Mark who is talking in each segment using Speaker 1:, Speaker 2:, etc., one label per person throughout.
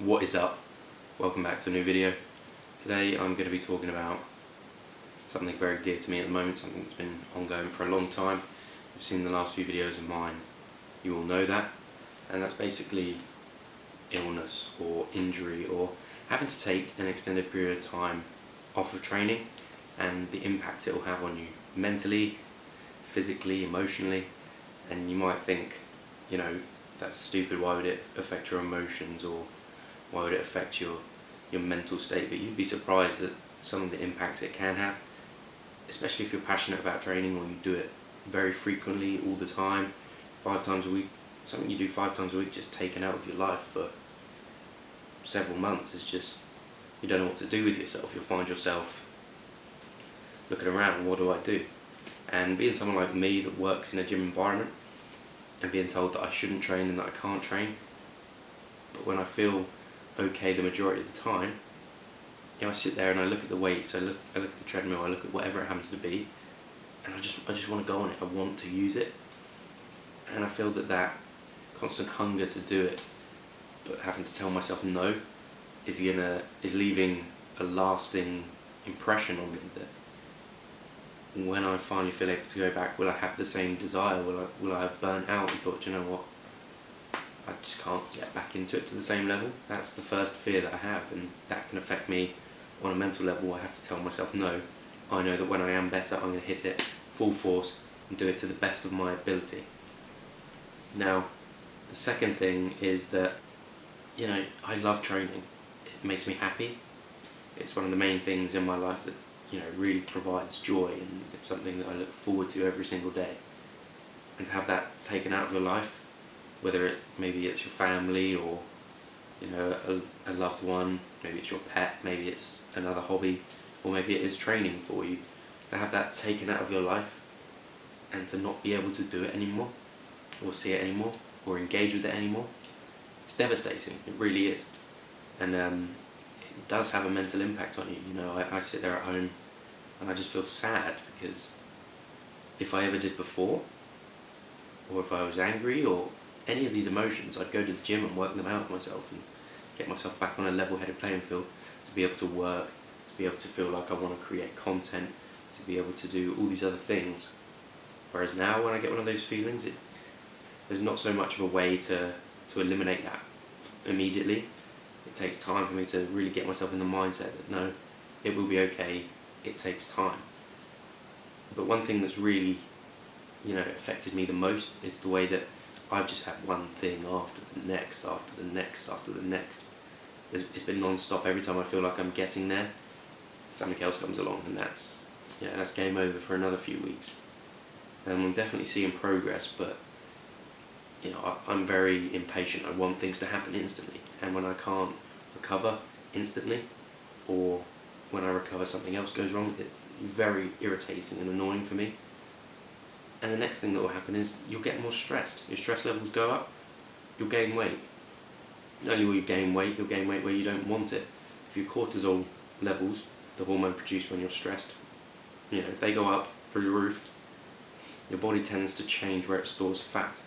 Speaker 1: What is up? Welcome back to a new video. Today I'm going to be talking about something very dear to me at the moment, something that's been ongoing for a long time. If you've seen the last few videos of mine, you will know that. And that's basically illness or injury or having to take an extended period of time off of training and the impact it will have on you mentally, physically, emotionally. And you might think, that's stupid, why would it affect your emotions, or why would it affect your mental state? But you'd be surprised at some of the impacts it can have, especially if you're passionate about training or you do it very frequently, all the time, 5 times a week. Something you do 5 times a week just taken out of your life for several months is just, you don't know what to do with yourself. You'll find yourself looking around, what do I do? And being someone like me that works in a gym environment and being told that I shouldn't train and that I can't train, but when I feel okay the majority of the time, I sit there and I look at the weights, I look at the treadmill, I look at whatever it happens to be, and I just want to go on it. I want to use it, and I feel that constant hunger to do it, but having to tell myself no, is leaving a lasting impression on me. That when I finally feel able to go back, will I have the same desire? Will I have burnt out and thought, you know what, I just can't get back into it to the same level? That's the first fear that I have, and that can affect me on a mental level. I have to tell myself no. I know that when I am better, I'm going to hit it full force and do it to the best of my ability. Now, the second thing is that, I love training. It makes me happy. It's one of the main things in my life that, really provides joy, and it's something that I look forward to every single day. And to have that taken out of your life, whether maybe it's your family or a loved one, maybe it's your pet, maybe it's another hobby, or maybe it is training for you, to have that taken out of your life and to not be able to do it anymore, or see it anymore, or engage with it anymore, it's devastating. It really is. And it does have a mental impact on you. I sit there at home and I just feel sad, because if I ever did before, or if I was angry or any of these emotions, I'd go to the gym and work them out myself and get myself back on a level-headed playing field, to be able to work, to be able to feel like I want to create content, to be able to do all these other things. Whereas now, when I get one of those feelings, there's not so much of a way to eliminate that immediately. It takes time for me to really get myself in the mindset that no, it will be okay, it takes time. But one thing that's really affected me the most is the way that I've just had one thing after the next, after the next, after the next. It's been non-stop. Every time I feel like I'm getting there, something else comes along, and that's game over for another few weeks. And I'm definitely seeing progress, but I'm very impatient. I want things to happen instantly, and when I can't recover instantly, or when I recover something else goes wrong, it's very irritating and annoying for me. And the next thing that will happen is you'll get more stressed. Your stress levels go up, you'll gain weight. Not only will you gain weight, you'll gain weight where you don't want it. If your cortisol levels, the hormone produced when you're stressed, if they go up through the roof, your body tends to change where it stores fat.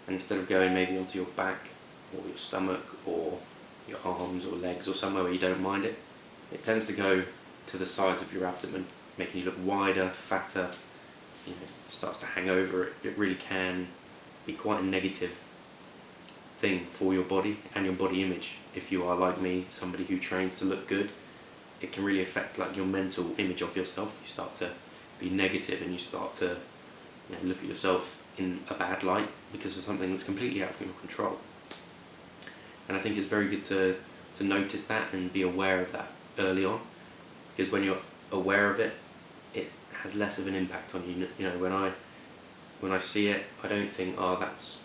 Speaker 1: And instead of going maybe onto your back or your stomach or your arms or legs or somewhere where you don't mind it, it tends to go to the sides of your abdomen, making you look wider, fatter. It starts to hang over. It really can be quite a negative thing for your body and your body image. If you are like me, somebody who trains to look good, it can really affect your mental image of yourself. You start to be negative, and you start to look at yourself in a bad light because of something that's completely out of your control. And I think it's very good to notice that and be aware of that early on, because when you're aware of it, it has less of an impact on you. When I see it, I don't think, oh, that's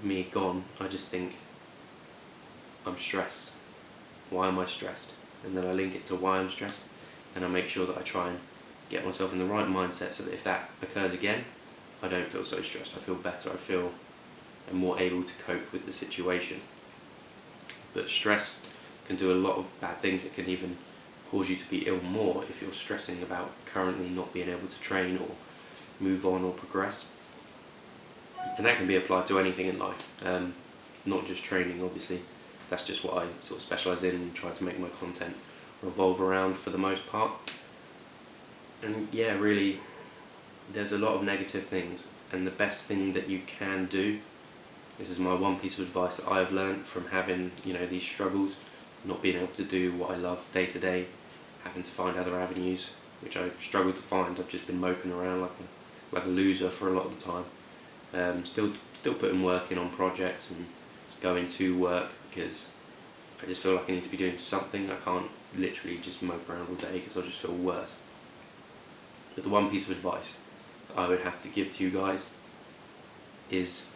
Speaker 1: me gone. I just think, I'm stressed. Why am I stressed? And then I link it to why I'm stressed, and I make sure that I try and get myself in the right mindset so that if that occurs again, I don't feel so stressed. I feel better. I feel I'm more able to cope with the situation. But stress can do a lot of bad things. It can even cause you to be ill more if you're stressing about currently not being able to train or move on or progress. And that can be applied to anything in life, not just training, obviously. that's just what I sort of specialise in and try to make my content revolve around for the most part. And yeah, really, there's a lot of negative things, and the best thing that you can do, this is my one piece of advice that I've learned from having, these struggles, not being able to do what I love day to day, having to find other avenues, which I've struggled to find. I've just been moping around like a loser for a lot of the time. Still putting work in on projects and going to work, because I just feel like I need to be doing something. I can't literally just mope around all day because I'll just feel worse. But the one piece of advice I would have to give to you guys is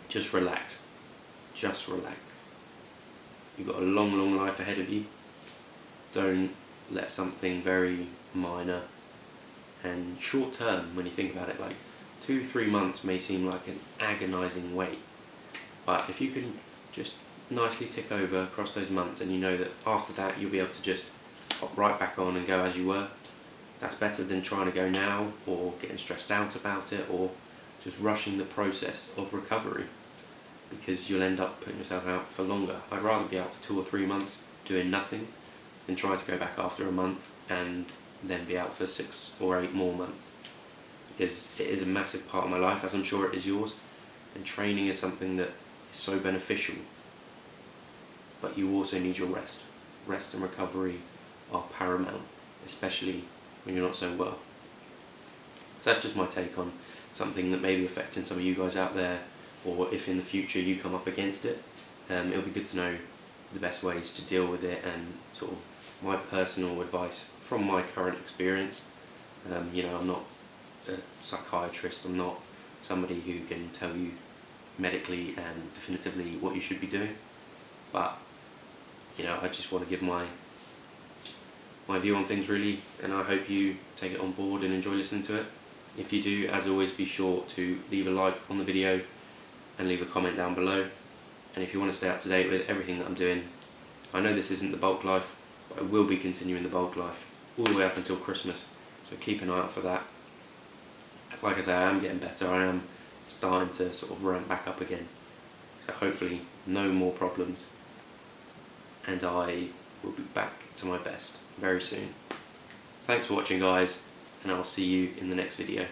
Speaker 1: just relax. Just relax. You've got a long, long life ahead of you. Don't let something very minor and short term, when you think about it, like 2-3 months may seem like an agonising wait. But if you can just nicely tick over across those months, and you know that after that you'll be able to just hop right back on and go as you were, that's better than trying to go now, or getting stressed out about it, or just rushing the process of recovery, because you'll end up putting yourself out for longer. I'd rather be out for 2 or 3 months doing nothing than try to go back after a month and then be out for 6 or 8 more months, because it is a massive part of my life, as I'm sure it is yours, and training is something that is so beneficial. But you also need your rest. Rest and recovery are paramount, especially when you're not so well. So that's just my take on something that may be affecting some of you guys out there, or if in the future you come up against it. It'll be good to know the best ways to deal with it, and sort of my personal advice from my current experience. I'm not a psychiatrist, I'm not somebody who can tell you medically and definitively what you should be doing, but I just want to give my view on things, really, and I hope you take it on board and enjoy listening to it. If you do, as always, be sure to leave a like on the video and leave a comment down below. And if you want to stay up to date with everything that I'm doing, I know this isn't the bulk life, but I will be continuing the bulk life all the way up until Christmas, so keep an eye out for that. Like I say, I am getting better, I am starting to sort of ramp back up again, so hopefully no more problems, and I will be back to my best very soon. Thanks for watching, guys, and I will see you in the next video.